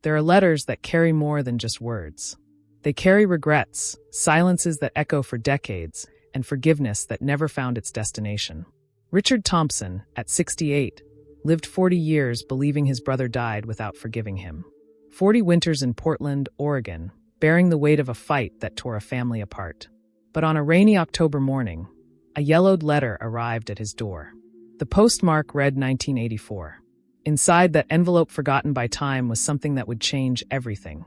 There are letters that carry more than just words. They carry regrets, silences that echo for decades, and forgiveness that never found its destination. Richard Thompson, at 68, lived 40 years believing his brother died without forgiving him. 40 winters in Portland, Oregon, bearing the weight of a fight that tore a family apart. But on a rainy October morning, a yellowed letter arrived at his door. The postmark read 1984. Inside that envelope forgotten by time was something that would change everything.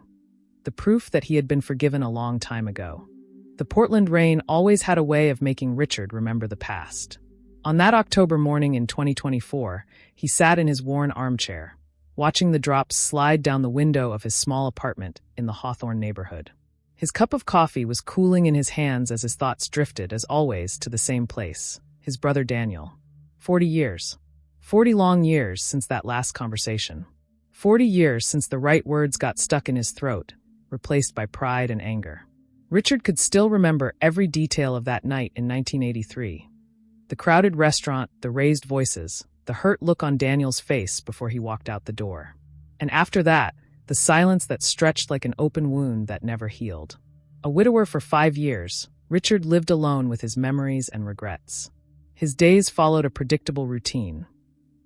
The proof that he had been forgiven a long time ago. The Portland rain always had a way of making Richard remember the past. On that October morning in 2024, he sat in his worn armchair, watching the drops slide down the window of his small apartment in the Hawthorne neighborhood. His cup of coffee was cooling in his hands as his thoughts drifted, as always, to the same place, his brother Daniel. 40 years. 40 long years since that last conversation. 40 years since the right words got stuck in his throat, replaced by pride and anger. Richard could still remember every detail of that night in 1983. The crowded restaurant, the raised voices, the hurt look on Daniel's face before he walked out the door. And after that, the silence that stretched like an open wound that never healed. A widower for 5 years, Richard lived alone with his memories and regrets. His days followed a predictable routine.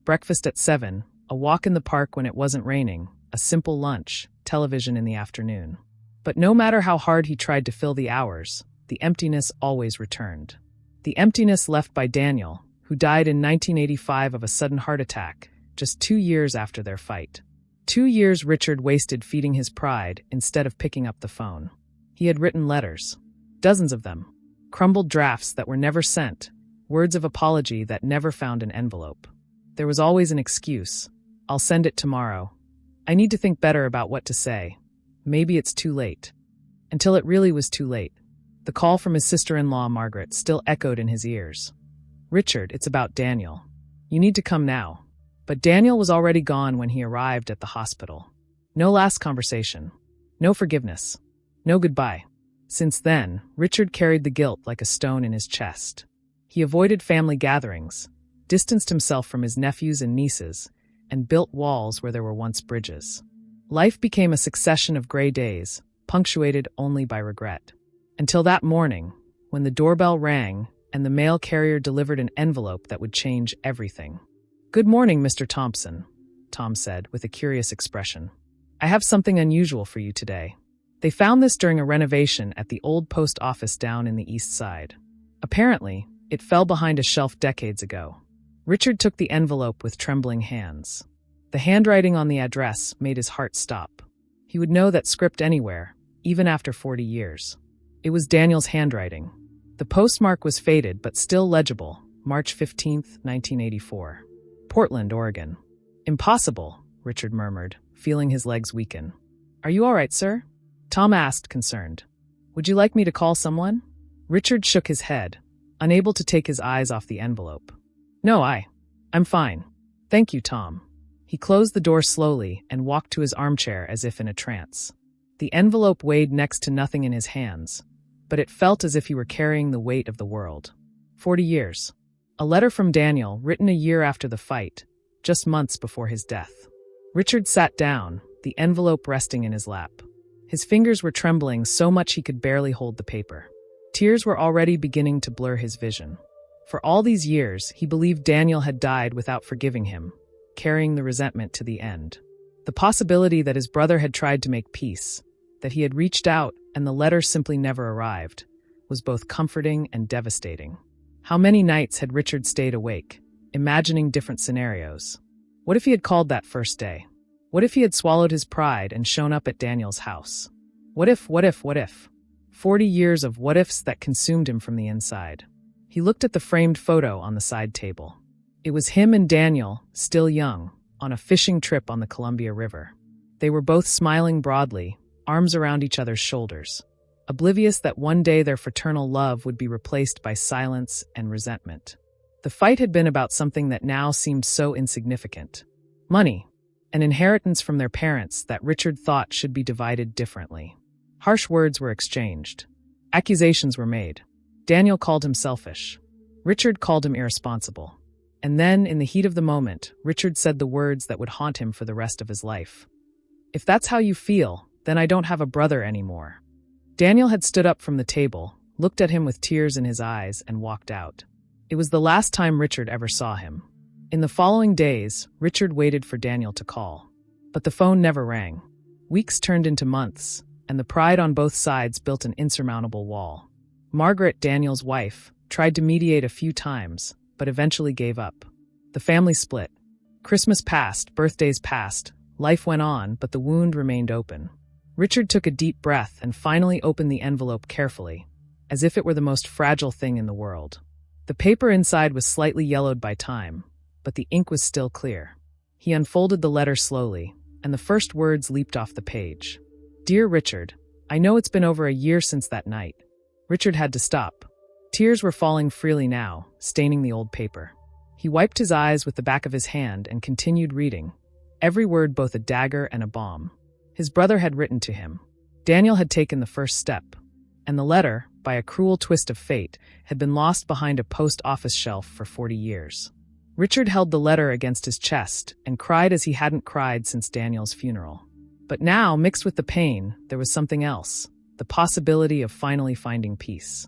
Breakfast at 7, a walk in the park when it wasn't raining, a simple lunch, television in the afternoon. But no matter how hard he tried to fill the hours, the emptiness always returned. The emptiness left by Daniel, who died in 1985 of a sudden heart attack, just 2 years after their fight. 2 years Richard wasted feeding his pride instead of picking up the phone. He had written letters, dozens of them, crumbled drafts that were never sent, words of apology that never found an envelope. There was always an excuse. I'll send it tomorrow. I need to think better about what to say. Maybe it's too late. Until it really was too late. The call from his sister-in-law, Margaret, still echoed in his ears. Richard, it's about Daniel. You need to come now. But Daniel was already gone when he arrived at the hospital. No last conversation. No forgiveness. No goodbye. Since then, Richard carried the guilt like a stone in his chest. He avoided family gatherings, distanced himself from his nephews and nieces, and built walls where there were once bridges. Life became a succession of gray days, punctuated only by regret. Until that morning, when the doorbell rang and the mail carrier delivered an envelope that would change everything. "Good morning, Mr. Thompson," Tom said with a curious expression. "I have something unusual for you today." They found this during a renovation at the old post office down in the East Side. Apparently, it fell behind a shelf decades ago. Richard took the envelope with trembling hands. The handwriting on the address made his heart stop. He would know that script anywhere, even after 40 years. It was Daniel's handwriting. The postmark was faded but still legible, March 15, 1984. Portland, Oregon. "Impossible," Richard murmured, feeling his legs weaken. "Are you all right, sir?" Tom asked, concerned. "Would you like me to call someone?" Richard shook his head, unable to take his eyes off the envelope. "No, I'm fine. Thank you, Tom." He closed the door slowly and walked to his armchair as if in a trance. The envelope weighed next to nothing in his hands, but it felt as if he were carrying the weight of the world. 40 years. A letter from Daniel, written a year after the fight, just months before his death. Richard sat down, the envelope resting in his lap. His fingers were trembling so much he could barely hold the paper. Tears were already beginning to blur his vision. For all these years, he believed Daniel had died without forgiving him, carrying the resentment to the end. The possibility that his brother had tried to make peace, that he had reached out and the letter simply never arrived, was both comforting and devastating. How many nights had Richard stayed awake, imagining different scenarios? What if he had called that first day? What if he had swallowed his pride and shown up at Daniel's house? What if? 40 years of what-ifs that consumed him from the inside. He looked at the framed photo on the side table. It was him and Daniel, still young, on a fishing trip on the Columbia River. They were both smiling broadly, arms around each other's shoulders, oblivious that one day their fraternal love would be replaced by silence and resentment. The fight had been about something that now seemed so insignificant. Money, an inheritance from their parents that Richard thought should be divided differently. Harsh words were exchanged. Accusations were made. Daniel called him selfish. Richard called him irresponsible. And then, in the heat of the moment, Richard said the words that would haunt him for the rest of his life. If that's how you feel, then I don't have a brother anymore." Daniel had stood up from the table, looked at him with tears in his eyes, and walked out. It was the last time Richard ever saw him. In the following days, Richard waited for Daniel to call. But the phone never rang. Weeks turned into months, and the pride on both sides built an insurmountable wall. Margaret, Daniel's wife, tried to mediate a few times, but eventually gave up. The family split. Christmas passed, birthdays passed, life went on, but the wound remained open. Richard took a deep breath and finally opened the envelope carefully, as if it were the most fragile thing in the world. The paper inside was slightly yellowed by time, but the ink was still clear. He unfolded the letter slowly, and the first words leaped off the page. "Dear Richard, I know it's been over a year since that night." Richard had to stop. Tears were falling freely now, staining the old paper. He wiped his eyes with the back of his hand and continued reading, every word both a dagger and a bomb. His brother had written to him. Daniel had taken the first step, and the letter, by a cruel twist of fate, had been lost behind a post office shelf for 40 years. Richard held the letter against his chest and cried as he hadn't cried since Daniel's funeral. But now, mixed with the pain, there was something else, the possibility of finally finding peace.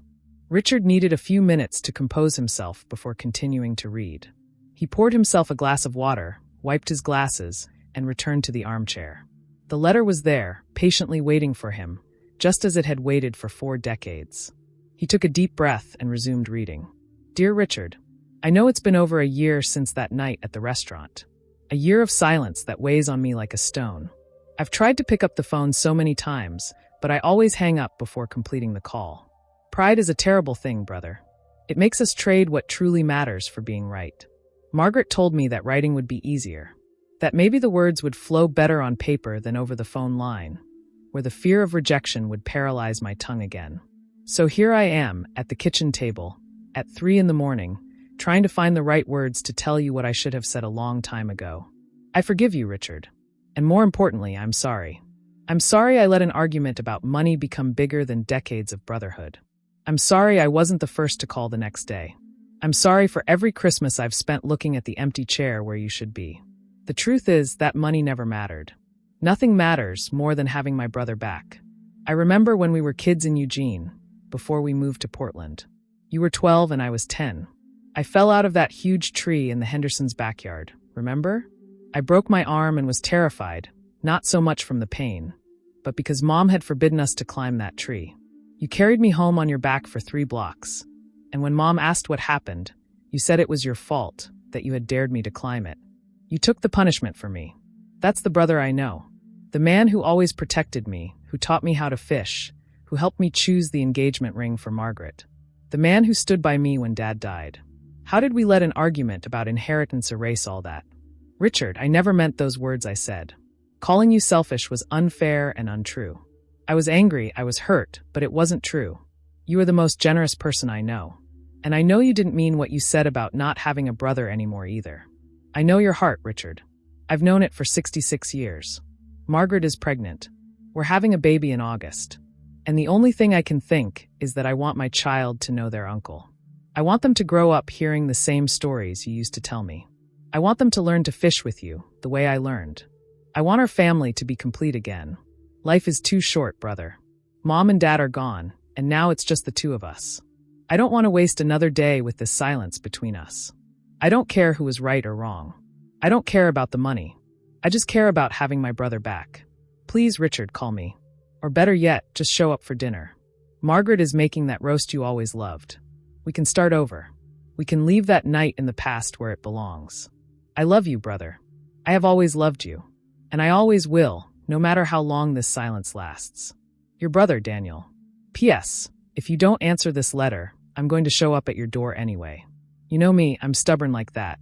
Richard needed a few minutes to compose himself before continuing to read. He poured himself a glass of water, wiped his glasses, and returned to the armchair. The letter was there, patiently waiting for him, just as it had waited for 4 decades. He took a deep breath and resumed reading. "Dear Richard, I know it's been over a year since that night at the restaurant. A year of silence that weighs on me like a stone. I've tried to pick up the phone so many times, but I always hang up before completing the call. Pride is a terrible thing, brother. It makes us trade what truly matters for being right. Margaret told me that writing would be easier, that maybe the words would flow better on paper than over the phone line, where the fear of rejection would paralyze my tongue again. So here I am, at the kitchen table, at 3 a.m, trying to find the right words to tell you what I should have said a long time ago. I forgive you, Richard. And more importantly, I'm sorry. I'm sorry I let an argument about money become bigger than decades of brotherhood. I'm sorry I wasn't the first to call the next day. I'm sorry for every Christmas I've spent looking at the empty chair where you should be. The truth is that money never mattered. Nothing matters more than having my brother back. I remember when we were kids in Eugene, before we moved to Portland. You were 12 and I was 10. I fell out of that huge tree in the Hendersons' backyard, remember? I broke my arm and was terrified, not so much from the pain, but because Mom had forbidden us to climb that tree. You carried me home on your back for 3 blocks, and when Mom asked what happened, you said it was your fault, that you had dared me to climb it. You took the punishment for me. That's the brother I know. The man who always protected me, who taught me how to fish, who helped me choose the engagement ring for Margaret. The man who stood by me when Dad died. How did we let an argument about inheritance erase all that? Richard, I never meant those words I said. Calling you selfish was unfair and untrue. I was angry, I was hurt, but it wasn't true. You are the most generous person I know. And I know you didn't mean what you said about not having a brother anymore either. I know your heart, Richard. I've known it for 66 years. Margaret is pregnant. We're having a baby in August. And the only thing I can think is that I want my child to know their uncle. I want them to grow up hearing the same stories you used to tell me. I want them to learn to fish with you, the way I learned. I want our family to be complete again. Life is too short, brother. Mom and Dad are gone, and now it's just the 2 of us. I don't want to waste another day with this silence between us. I don't care who was right or wrong. I don't care about the money. I just care about having my brother back. Please, Richard, call me. Or better yet, just show up for dinner. Margaret is making that roast you always loved. We can start over. We can leave that night in the past where it belongs. I love you, brother. I have always loved you. And I always will, no matter how long this silence lasts. Your brother, Daniel. P.S. If you don't answer this letter, I'm going to show up at your door anyway. You know me, I'm stubborn like that.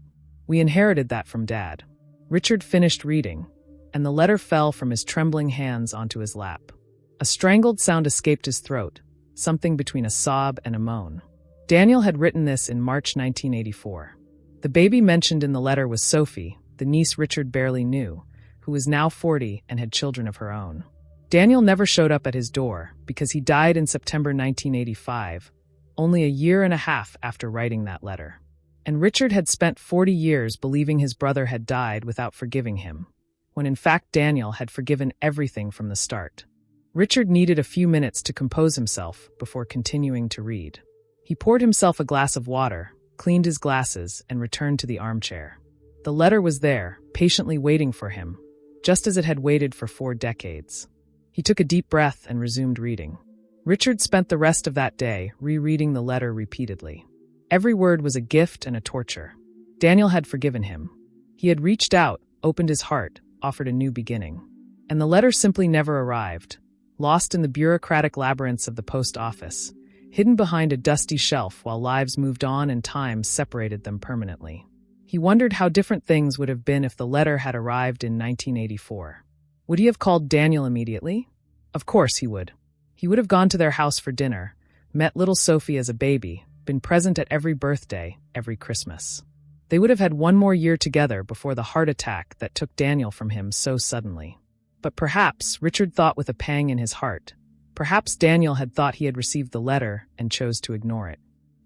We inherited that from Dad. Richard finished reading, and the letter fell from his trembling hands onto his lap. A strangled sound escaped his throat, something between a sob and a moan. Daniel had written this in March 1984. The baby mentioned in the letter was Sophie, the niece Richard barely knew, who was now 40 and had children of her own. Daniel never showed up at his door because he died in September 1985, only a year and a half after writing that letter. And Richard had spent 40 years believing his brother had died without forgiving him, when in fact Daniel had forgiven everything from the start. Richard needed a few minutes to compose himself before continuing to read. He poured himself a glass of water, cleaned his glasses, and returned to the armchair. The letter was there, patiently waiting for him, just as it had waited for 4 decades. He took a deep breath and resumed reading. Richard spent the rest of that day rereading the letter repeatedly. Every word was a gift and a torture. Daniel had forgiven him. He had reached out, opened his heart, offered a new beginning. And the letter simply never arrived, lost in the bureaucratic labyrinths of the post office, hidden behind a dusty shelf while lives moved on and time separated them permanently. He wondered how different things would have been if the letter had arrived in 1984. Would he have called Daniel immediately? Of course he would. He would have gone to their house for dinner, met little Sophie as a baby, been present at every birthday, every Christmas. They would have had 1 more year together before the heart attack that took Daniel from him so suddenly. But perhaps, Richard thought with a pang in his heart, perhaps Daniel had thought he had received the letter and chose to ignore it.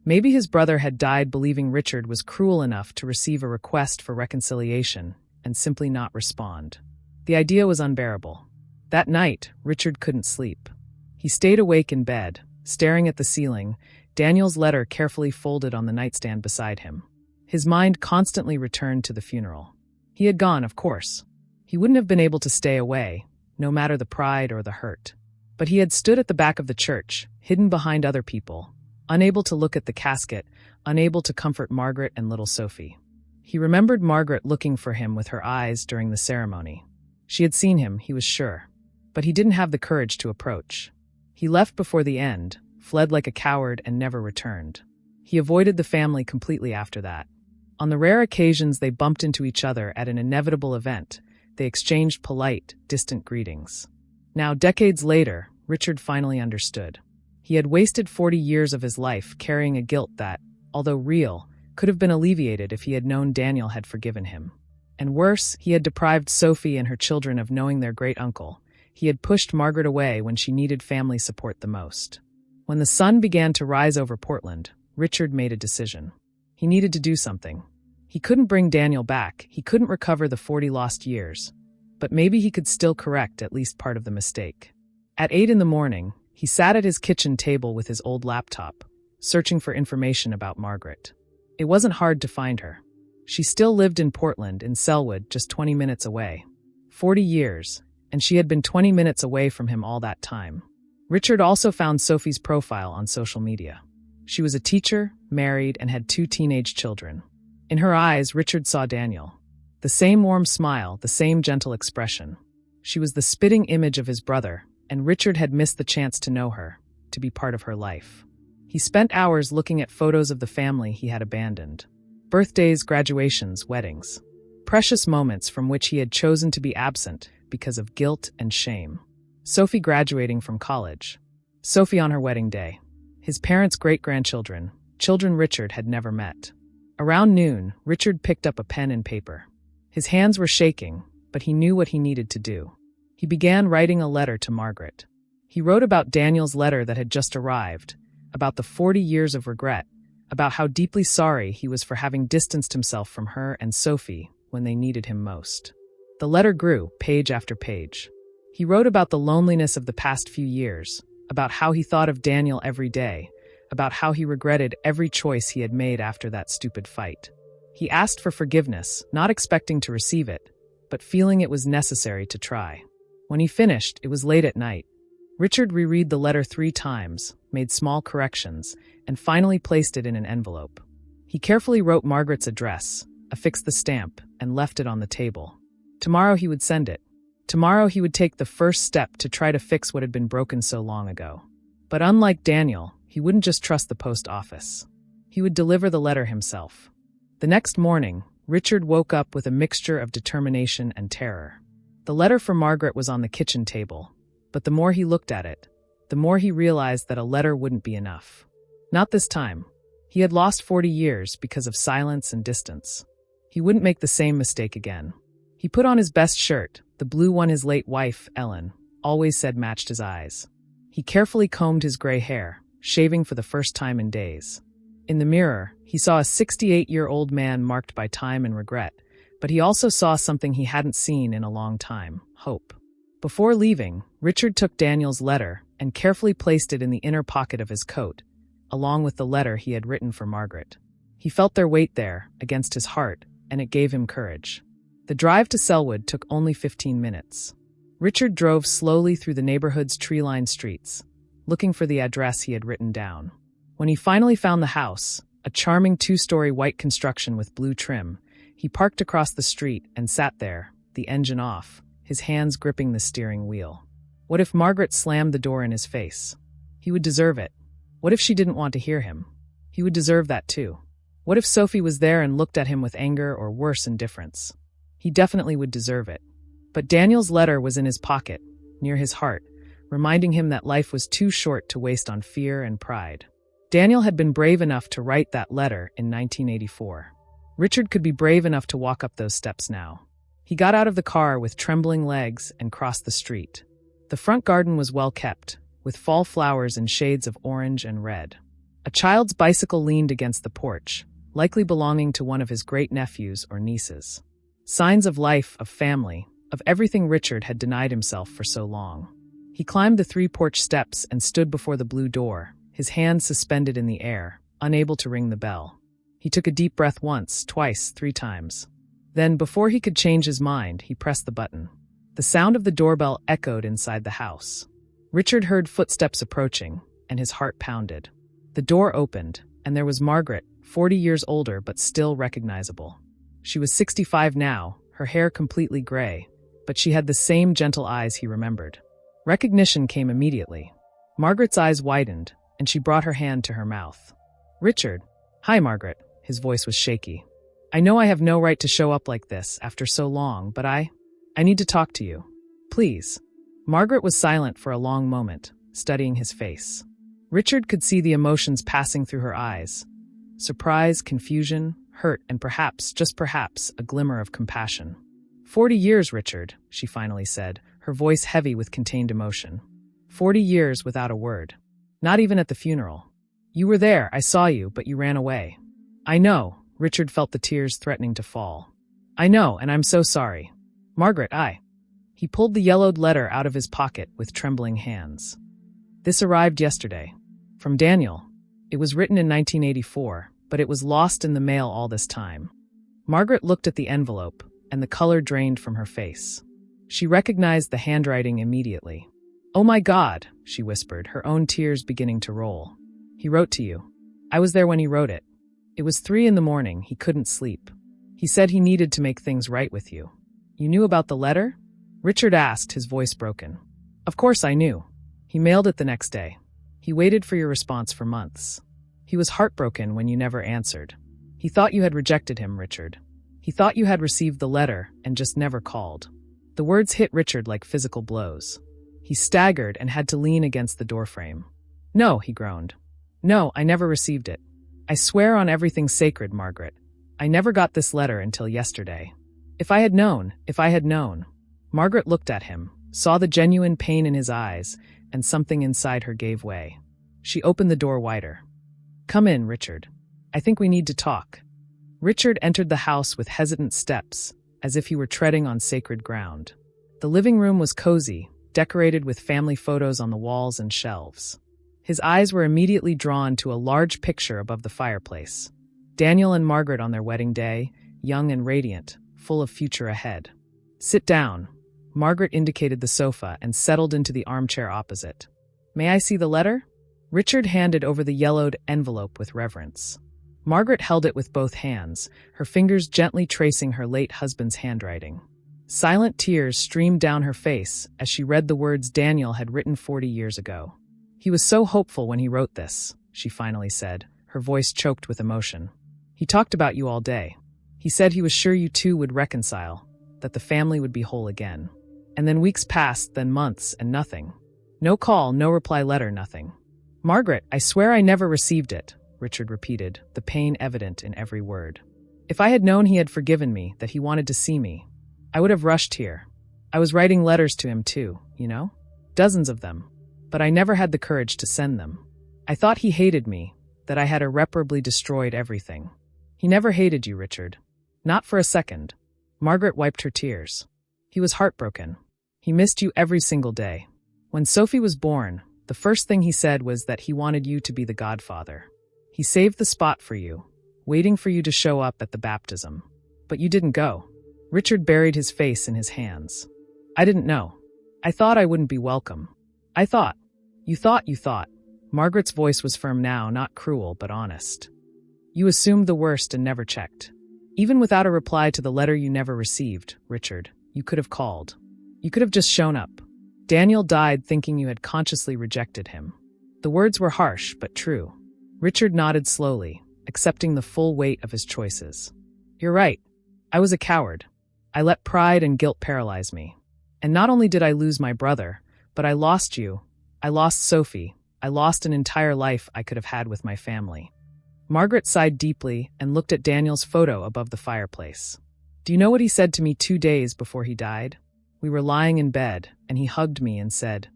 Maybe his brother had died believing Richard was cruel enough to receive a request for reconciliation and simply not respond. The idea was unbearable. That night, Richard couldn't sleep. He stayed awake in bed, staring at the ceiling, Daniel's letter carefully folded on the nightstand beside him. His mind constantly returned to the funeral. He had gone, of course. He wouldn't have been able to stay away, no matter the pride or the hurt. But he had stood at the back of the church, hidden behind other people, unable to look at the casket, unable to comfort Margaret and little Sophie. He remembered Margaret looking for him with her eyes during the ceremony. She had seen him, he was sure, but he didn't have the courage to approach. He left before the end, fled like a coward, and never returned. He avoided the family completely after that. On the rare occasions they bumped into each other at an inevitable event, they exchanged polite, distant greetings. Now, decades later, Richard finally understood. He had wasted 40 years of his life carrying a guilt that, although real, could have been alleviated if he had known Daniel had forgiven him. And worse, he had deprived Sophie and her children of knowing their great-uncle. He had pushed Margaret away when she needed family support the most. When the sun began to rise over Portland, Richard made a decision. He needed to do something. He couldn't bring Daniel back, he couldn't recover the 40 lost years, but maybe he could still correct at least part of the mistake. At 8 in the morning, he sat at his kitchen table with his old laptop, searching for information about Margaret. It wasn't hard to find her. She still lived in Portland, in Selwood, just 20 minutes away. 40 years, and she had been 20 minutes away from him all that time. Richard also found Sophie's profile on social media. She was a teacher, married, and had 2 teenage children. In her eyes, Richard saw Daniel. The same warm smile, the same gentle expression. She was the spitting image of his brother, and Richard had missed the chance to know her, to be part of her life. He spent hours looking at photos of the family he had abandoned. Birthdays, graduations, weddings. Precious moments from which he had chosen to be absent because of guilt and shame. Sophie graduating from college. Sophie on her wedding day. His parents' great-grandchildren, children Richard had never met. Around noon, Richard picked up a pen and paper. His hands were shaking, but he knew what he needed to do. He began writing a letter to Margaret. He wrote about Daniel's letter that had just arrived, about the 40 years of regret, about how deeply sorry he was for having distanced himself from her and Sophie when they needed him most. The letter grew, page after page. He wrote about the loneliness of the past few years, about how he thought of Daniel every day, about how he regretted every choice he had made after that stupid fight. He asked for forgiveness, not expecting to receive it, but feeling it was necessary to try. When he finished, it was late at night. Richard reread the letter 3 times, made small corrections, and finally placed it in an envelope. He carefully wrote Margaret's address, affixed the stamp, and left it on the table. Tomorrow he would send it. Tomorrow he would take the first step to try to fix what had been broken so long ago. But unlike Daniel, he wouldn't just trust the post office. He would deliver the letter himself. The next morning, Richard woke up with a mixture of determination and terror. The letter for Margaret was on the kitchen table, but the more he looked at it, the more he realized that a letter wouldn't be enough. Not this time. He had lost 40 years because of silence and distance. He wouldn't make the same mistake again. He put on his best shirt, the blue one his late wife, Ellen, always said matched his eyes. He carefully combed his gray hair, shaving for the first time in days. In the mirror, he saw a 68-year-old man marked by time and regret, But he also saw something he hadn't seen in a long time: hope. Before leaving, Richard took Daniel's letter and carefully placed it in the inner pocket of his coat, along with the letter he had written for Margaret. He felt their weight there, against his heart, and it gave him courage. The drive to Selwood took only 15 minutes. Richard drove slowly through the neighborhood's tree-lined streets, looking for the address he had written down. When he finally found the house, a charming 2-story white construction with blue trim, he parked across the street and sat there, the engine off, his hands gripping the steering wheel. What if Margaret slammed the door in his face? He would deserve it. What if she didn't want to hear him? He would deserve that too. What if Sophie was there and looked at him with anger or worse, indifference? He definitely would deserve it. But Daniel's letter was in his pocket, near his heart, reminding him that life was too short to waste on fear and pride. Daniel had been brave enough to write that letter in 1984. Richard could be brave enough to walk up those steps now. He got out of the car with trembling legs and crossed the street. The front garden was well kept, with fall flowers in shades of orange and red. A child's bicycle leaned against the porch, likely belonging to one of his great-nephews or nieces. Signs of life, of family, of everything Richard had denied himself for so long. He climbed the 3 porch steps and stood before the blue door, his hands suspended in the air, unable to ring the bell. He took a deep breath once, twice, 3 times. Then, before he could change his mind, he pressed the button. The sound of the doorbell echoed inside the house. Richard heard footsteps approaching, and his heart pounded. The door opened, and there was Margaret, 40 years older but still recognizable. She was 65 now, her hair completely gray, but she had the same gentle eyes he remembered. Recognition came immediately. Margaret's eyes widened, and she brought her hand to her mouth. "Richard." "Hi, Margaret." His voice was shaky. "I know I have no right to show up like this after so long, but I need to talk to you. Please." Margaret was silent for a long moment, studying his face. Richard could see the emotions passing through her eyes: surprise, confusion, hurt, and perhaps, just perhaps, a glimmer of compassion. 40 years, Richard," she finally said, her voice heavy with contained emotion. 40 years without a word. Not even at the funeral. You were there, I saw you, but you ran away. I know. Richard felt the tears threatening to fall. I know, and I'm so sorry. Margaret, He pulled the yellowed letter out of his pocket with trembling hands. This arrived yesterday. From Daniel. It was written in 1984, but it was lost in the mail all this time. Margaret looked at the envelope, and the color drained from her face. She recognized the handwriting immediately. "Oh my God," she whispered, her own tears beginning to roll. "He wrote to you. I was there when he wrote it. It was 3 a.m, he couldn't sleep. He said he needed to make things right with you. You knew about the letter?" Richard asked, his voice broken. "Of course I knew. He mailed it the next day. He waited for your response for months. He was heartbroken when you never answered. He thought you had rejected him, Richard. He thought you had received the letter and just never called." The words hit Richard like physical blows. He staggered and had to lean against the doorframe. "No," he groaned. "No, I never received it. I swear on everything sacred, Margaret. I never got this letter until yesterday. If I had known. Margaret looked at him, saw the genuine pain in his eyes, and something inside her gave way. She opened the door wider. "Come in, Richard. I think we need to talk." Richard entered the house with hesitant steps, as if he were treading on sacred ground. The living room was cozy, decorated with family photos on the walls and shelves. His eyes were immediately drawn to a large picture above the fireplace. Daniel and Margaret on their wedding day, young and radiant, full of future ahead. "Sit down." Margaret indicated the sofa and settled into the armchair opposite. "May I see the letter?" Richard handed over the yellowed envelope with reverence. Margaret held it with both hands, her fingers gently tracing her late husband's handwriting. Silent tears streamed down her face as she read the words Daniel had written 40 years ago. "He was so hopeful when he wrote this," she finally said, her voice choked with emotion. "He talked about you all day. He said he was sure you two would reconcile, that the family would be whole again. And then weeks passed, then months, and nothing. No call, no reply letter, nothing." "Margaret, I swear I never received it," Richard repeated, the pain evident in every word. "If I had known he had forgiven me, that he wanted to see me, I would have rushed here. I was writing letters to him too, you know? Dozens of them. But I never had the courage to send them. I thought he hated me, that I had irreparably destroyed everything. He never hated you, Richard. Not for a second. Margaret wiped her tears. He was heartbroken. He missed you every single day. When Sophie was born, the first thing he said was that he wanted you to be the godfather. He saved the spot for you, waiting for you to show up at the baptism. But you didn't go. Richard buried his face in his hands. I didn't know. I thought I wouldn't be welcome. I thought. You thought. Margaret's voice was firm now, not cruel, but honest. You assumed the worst and never checked. Even without a reply to the letter you never received, Richard, you could have called. You could have just shown up. Daniel died thinking you had consciously rejected him. The words were harsh, but true. Richard nodded slowly, accepting the full weight of his choices. You're right. I was a coward. I let pride and guilt paralyze me. And not only did I lose my brother, but I lost you. I lost Sophie. I lost an entire life I could have had with my family. Margaret sighed deeply and looked at Daniel's photo above the fireplace. Do you know what he said to me 2 days before he died? We were lying in bed, and he hugged me and said,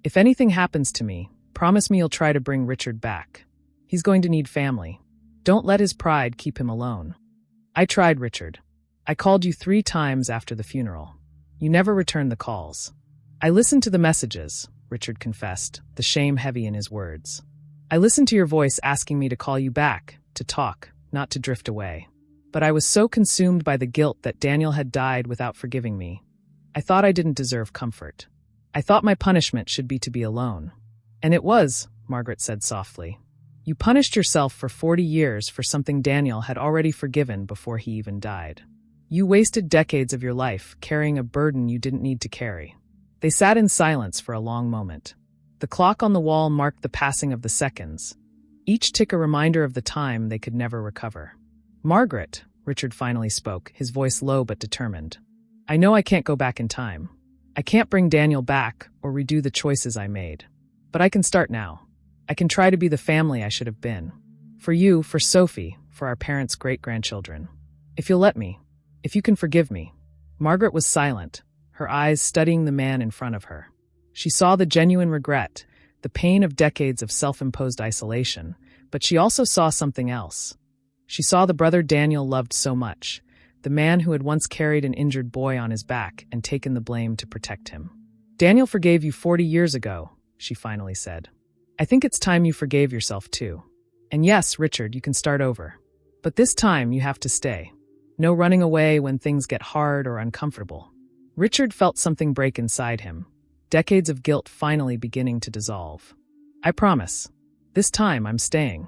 "If anything happens to me, promise me you'll try to bring Richard back. He's going to need family. Don't let his pride keep him alone." I tried, Richard. I called you 3 times after the funeral. You never returned the calls. I listened to the messages, Richard confessed, the shame heavy in his words. I listened to your voice asking me to call you back, to talk, not to drift away. But I was so consumed by the guilt that Daniel had died without forgiving me. I thought I didn't deserve comfort. I thought my punishment should be to be alone. And it was, Margaret said softly. You punished yourself for 40 years for something Daniel had already forgiven before he even died. You wasted decades of your life carrying a burden you didn't need to carry. They sat in silence for a long moment. The clock on the wall marked the passing of the seconds, each tick a reminder of the time they could never recover. Margaret, Richard finally spoke, his voice low but determined. I know I can't go back in time. I can't bring Daniel back or redo the choices I made. But I can start now. I can try to be the family I should have been. For you, for Sophie, for our parents' great-grandchildren. If you'll let me. If you can forgive me. Margaret was silent, her eyes studying the man in front of her. She saw the genuine regret, the pain of decades of self-imposed isolation, but she also saw something else. She saw the brother Daniel loved so much, the man who had once carried an injured boy on his back and taken the blame to protect him. Daniel forgave you 40 years ago, she finally said. I think it's time you forgave yourself too. And yes, Richard, you can start over. But this time you have to stay. No running away when things get hard or uncomfortable. Richard felt something break inside him, decades of guilt finally beginning to dissolve. I promise. This time I'm staying.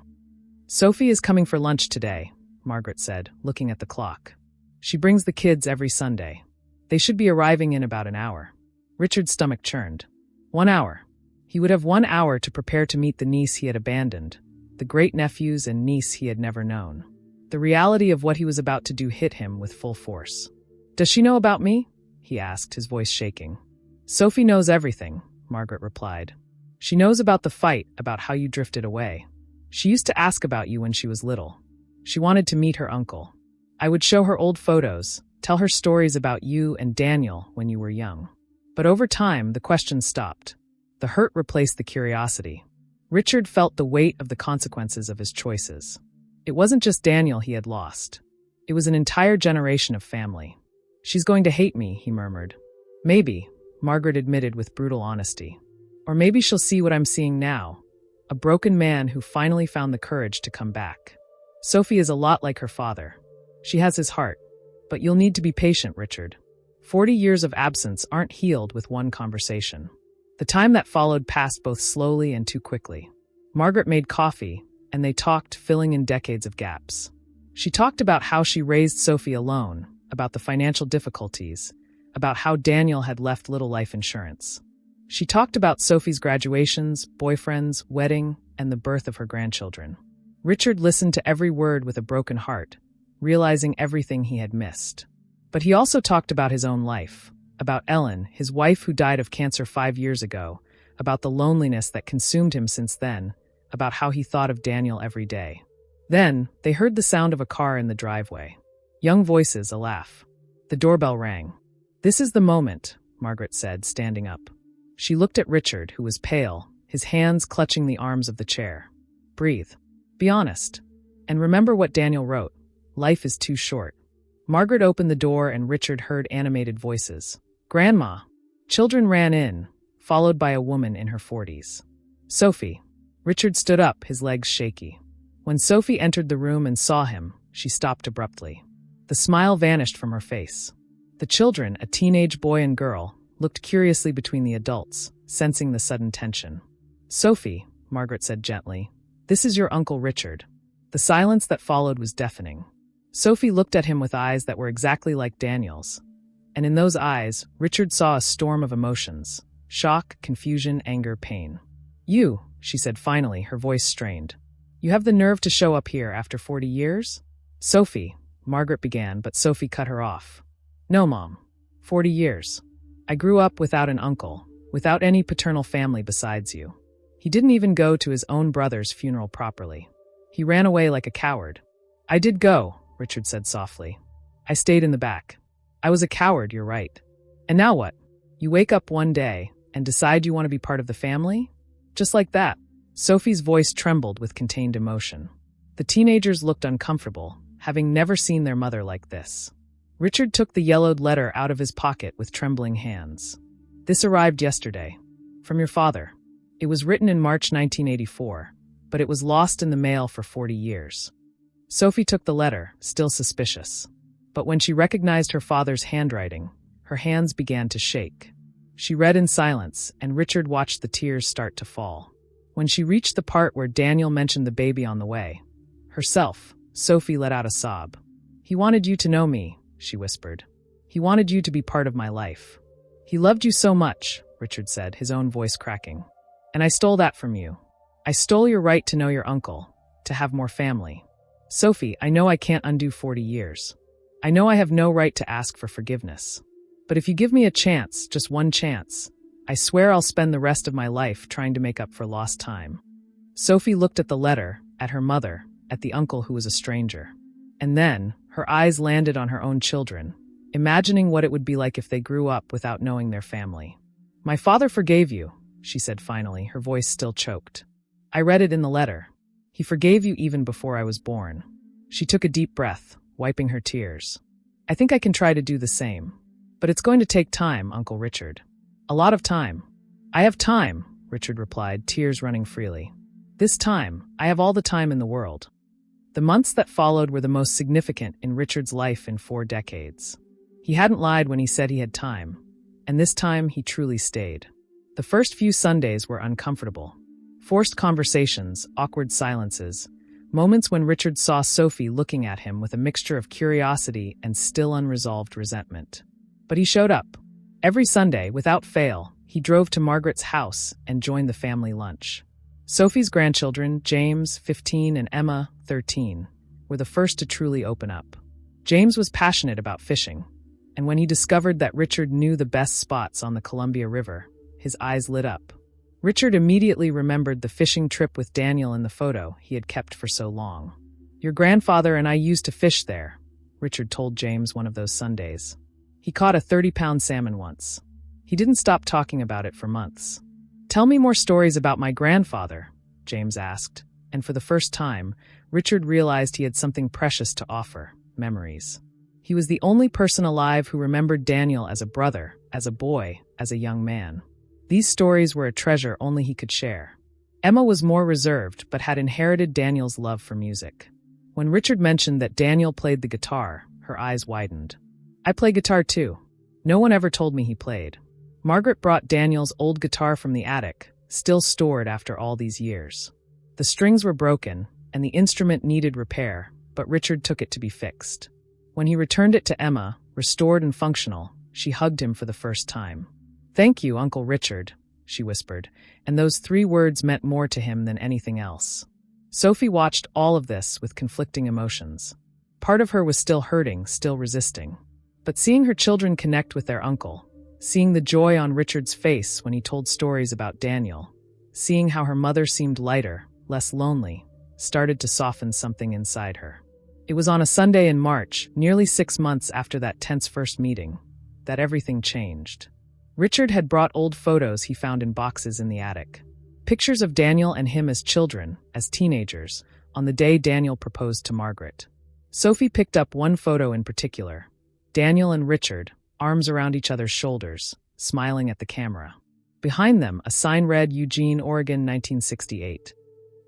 Sophie is coming for lunch today, Margaret said, looking at the clock. She brings the kids every Sunday. They should be arriving in about an hour. Richard's stomach churned. 1 hour. He would have 1 hour to prepare to meet the niece he had abandoned, the great-nephews and niece he had never known. The reality of what he was about to do hit him with full force. Does she know about me? He asked, his voice shaking. Sophie knows everything, Margaret replied. She knows about the fight, about how you drifted away. She used to ask about you when she was little. She wanted to meet her uncle. I would show her old photos, tell her stories about you and Daniel when you were young. But over time, the questions stopped. The hurt replaced the curiosity. Richard felt the weight of the consequences of his choices. It wasn't just Daniel he had lost. It was an entire generation of family. She's going to hate me, he murmured. Maybe, Margaret admitted with brutal honesty. Or maybe she'll see what I'm seeing now, a broken man who finally found the courage to come back. Sophie is a lot like her father. She has his heart. But you'll need to be patient, Richard. 40 years of absence aren't healed with one conversation. The time that followed passed both slowly and too quickly. Margaret made coffee, and they talked, filling in decades of gaps. She talked about how she raised Sophie alone, about the financial difficulties, about how Daniel had left little life insurance. She talked about Sophie's graduations, boyfriends, wedding, and the birth of her grandchildren. Richard listened to every word with a broken heart, realizing everything he had missed. But he also talked about his own life, about Ellen, his wife who died of cancer 5 years ago, about the loneliness that consumed him since then, about how he thought of Daniel every day. Then, they heard the sound of a car in the driveway. Young voices, a laugh. The doorbell rang. This is the moment, Margaret said, standing up. She looked at Richard, who was pale, his hands clutching the arms of the chair. Breathe. Be honest. And remember what Daniel wrote. Life is too short. Margaret opened the door and Richard heard animated voices. "Grandma!" Children ran in, followed by a woman in her 40s. "Sophie." Richard stood up, his legs shaky. When Sophie entered the room and saw him, she stopped abruptly. The smile vanished from her face. The children, a teenage boy and girl, looked curiously between the adults, sensing the sudden tension. "Sophie," Margaret said gently, "this is your Uncle Richard." The silence that followed was deafening. Sophie looked at him with eyes that were exactly like Daniel's. And in those eyes, Richard saw a storm of emotions: shock, confusion, anger, pain. "You," she said finally, her voice strained. "You have the nerve to show up here after 40 years? "Sophie," Margaret began, but Sophie cut her off. "No, Mom. 40 years. I grew up without an uncle, without any paternal family besides you. He didn't even go to his own brother's funeral properly. He ran away like a coward." "I did go," Richard said softly. "I stayed in the back. I was a coward, you're right. And now what? You wake up one day and decide you want to be part of the family? Just like that." Sophie's voice trembled with contained emotion. The teenagers looked uncomfortable, having never seen their mother like this. Richard took the yellowed letter out of his pocket with trembling hands. "This arrived yesterday. From your father. It was written in March 1984, but it was lost in the mail for 40 years. Sophie took the letter, still suspicious. But when she recognized her father's handwriting, her hands began to shake. She read in silence, and Richard watched the tears start to fall. When she reached the part where Daniel mentioned the baby on the way, herself, Sophie let out a sob. "He wanted you to know me," she whispered. "He wanted you to be part of my life. He loved you so much," Richard said, his own voice cracking. "And I stole that from you. I stole your right to know your uncle, to have more family. Sophie, I know I can't undo 40 years. I know I have no right to ask for forgiveness. But if you give me a chance, just one chance, I swear I'll spend the rest of my life trying to make up for lost time." Sophie looked at the letter, at her mother, at the uncle who was a stranger. And then, her eyes landed on her own children, imagining what it would be like if they grew up without knowing their family. "My father forgave you," she said finally, her voice still choked. "I read it in the letter. He forgave you even before I was born." She took a deep breath, wiping her tears. "I think I can try to do the same. But it's going to take time, Uncle Richard. A lot of time." "I have time," Richard replied, tears running freely. "This time, I have all the time in the world." The months that followed were the most significant in Richard's life in 4 decades. He hadn't lied when he said he had time, and this time he truly stayed. The first few Sundays were uncomfortable. Forced conversations, awkward silences, moments when Richard saw Sophie looking at him with a mixture of curiosity and still unresolved resentment. But he showed up. Every Sunday, without fail, he drove to Margaret's house and joined the family lunch. Sophie's grandchildren, James, 15, and Emma, 13, were the first to truly open up. James was passionate about fishing, and when he discovered that Richard knew the best spots on the Columbia River, his eyes lit up. Richard immediately remembered the fishing trip with Daniel in the photo he had kept for so long. "Your grandfather and I used to fish there," Richard told James one of those Sundays. "He caught a 30-pound salmon once. He didn't stop talking about it for months." "Tell me more stories about my grandfather," James asked, and for the first time, Richard realized he had something precious to offer: memories. He was the only person alive who remembered Daniel as a brother, as a boy, as a young man. These stories were a treasure only he could share. Emma was more reserved, but had inherited Daniel's love for music. When Richard mentioned that Daniel played the guitar, her eyes widened. "I play guitar too. No one ever told me he played." Margaret brought Daniel's old guitar from the attic, still stored after all these years. The strings were broken, and the instrument needed repair, but Richard took it to be fixed. When he returned it to Emma, restored and functional, she hugged him for the first time. "Thank you, Uncle Richard," she whispered, and those 3 words meant more to him than anything else. Sophie watched all of this with conflicting emotions. Part of her was still hurting, still resisting. But seeing her children connect with their uncle, seeing the joy on Richard's face when he told stories about Daniel, seeing how her mother seemed lighter, less lonely, started to soften something inside her. It was on a Sunday in March, nearly 6 months after that tense first meeting, that everything changed. Richard had brought old photos he found in boxes in the attic. Pictures of Daniel and him as children, as teenagers, on the day Daniel proposed to Margaret. Sophie picked up one photo in particular. Daniel and Richard, arms around each other's shoulders, smiling at the camera. Behind them, a sign read Eugene, Oregon, 1968.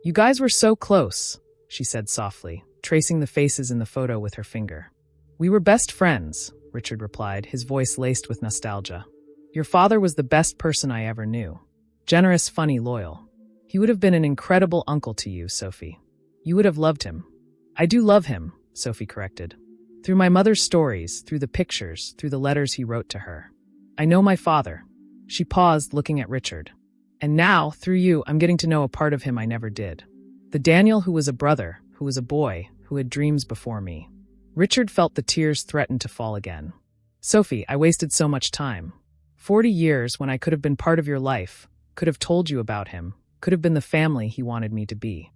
"You guys were so close," she said softly, tracing the faces in the photo with her finger. "We were best friends," Richard replied, his voice laced with nostalgia. "Your father was the best person I ever knew. Generous, funny, loyal. He would have been an incredible uncle to you, Sophie. You would have loved him." "I do love him," Sophie corrected. "Through my mother's stories, through the pictures, through the letters he wrote to her. I know my father." She paused, looking at Richard. "And now, through you, I'm getting to know a part of him I never did. The Daniel who was a brother, who was a boy, who had dreams before me." Richard felt the tears threaten to fall again. "Sophie, I wasted so much time. 40 years when I could have been part of your life, could have told you about him, could have been the family he wanted me to be."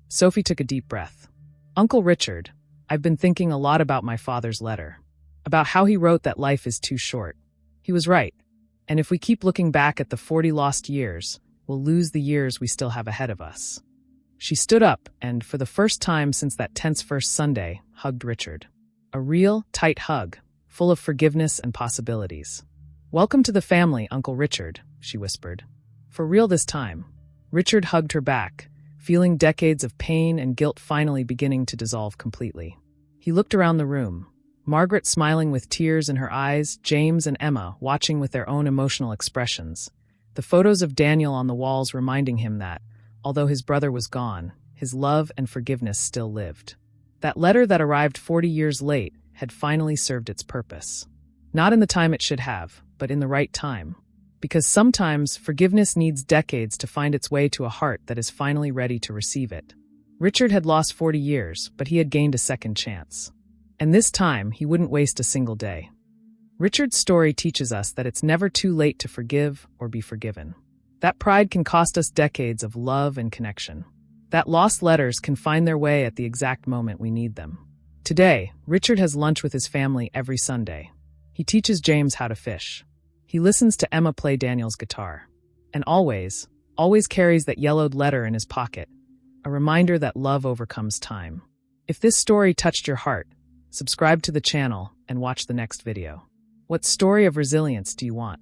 Sophie took a deep breath. "Uncle Richard, I've been thinking a lot about my father's letter, about how he wrote that life is too short. He was right. And if we keep looking back at the 40 lost years, we'll lose the years we still have ahead of us." She stood up and, for the first time since that tense first Sunday, hugged Richard. A real, tight hug, full of forgiveness and possibilities. "Welcome to the family, Uncle Richard," she whispered. "For real this time." Richard hugged her back, feeling decades of pain and guilt finally beginning to dissolve completely. He looked around the room. Margaret smiling with tears in her eyes, James and Emma watching with their own emotional expressions. The photos of Daniel on the walls reminding him that, although his brother was gone, his love and forgiveness still lived. That letter that arrived 40 years late had finally served its purpose. Not in the time it should have, but in the right time. Because sometimes forgiveness needs decades to find its way to a heart that is finally ready to receive it. Richard had lost 40 years, but he had gained a second chance. And this time, he wouldn't waste a single day. Richard's story teaches us that it's never too late to forgive or be forgiven. That pride can cost us decades of love and connection. That lost letters can find their way at the exact moment we need them. Today, Richard has lunch with his family every Sunday. He teaches James how to fish. He listens to Emma play Daniel's guitar. And always carries that yellowed letter in his pocket, a reminder that love overcomes time. If this story touched your heart, subscribe to the channel and watch the next video. What story of resilience do you want?